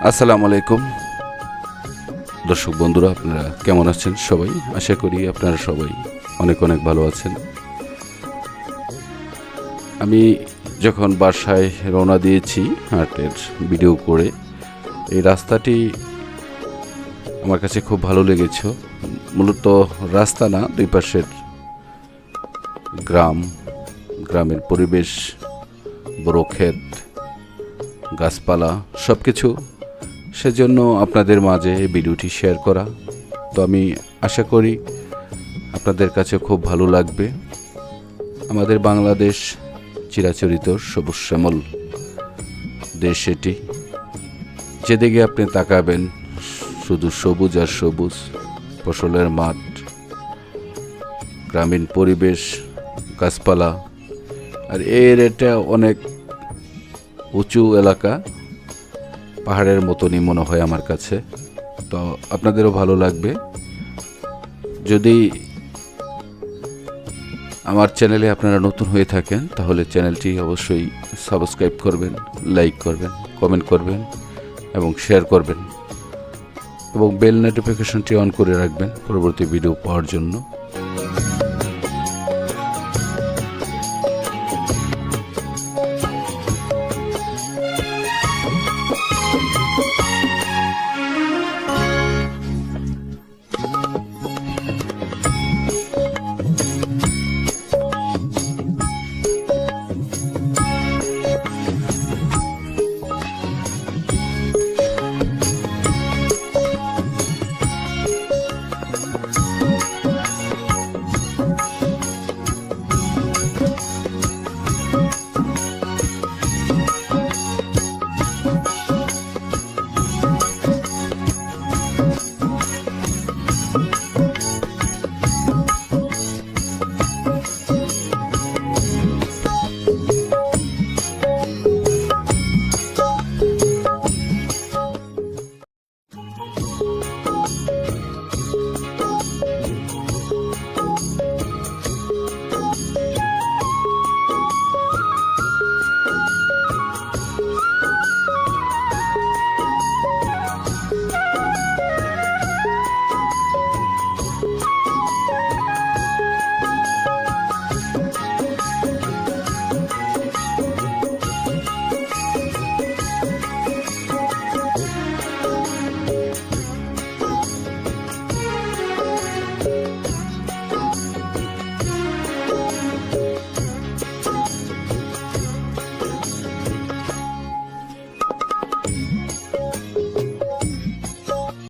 আসসালামু আলাইকুম দর্শক বন্ধুরা, আপনারা কেমন আছেন? সবাই আশা করি আপনারা সবাই অনেক অনেক ভালো আছেন। আমি যখন বাসায় রওনা দিয়েছি হাটের ভিডিও করে, এই রাস্তাটি আমার কাছে খুব ভালো লেগেছে। মূলত রাস্তা না, দুই পাশের গ্রামের পরিবেশ, বড় ক্ষেত, গাছপালা সব কিছু, সেজন্য আপনাদের মাঝে এই ভিডিওটি শেয়ার করা। তো আমি আশা করি আপনাদের কাছে খুব ভালো লাগবে। আমাদের বাংলাদেশ চিরাচরিত সবুজ শ্যামল দেশ, এটি যেদিকে আপনি তাকাবেন শুধু সবুজ আর সবুজ, ফসলের মাঠ, গ্রামীণ পরিবেশ, গাছপালা। আর এটা অনেক উঁচু এলাকা, পাহাড়ের মতনই মনে হয় আমার কাছে। তো আপনাদেরও ভালো লাগবে। যদি আমার চ্যানেলে আপনারা নতুন হয়ে থাকেন তাহলে চ্যানেলটি অবশ্যই সাবস্ক্রাইব করবেন, লাইক করবেন, কমেন্ট করবেন এবং শেয়ার করবেন, এবং বেল নোটিফিকেশনটি অন করে রাখবেন পরবর্তী ভিডিও পাওয়ার জন্য।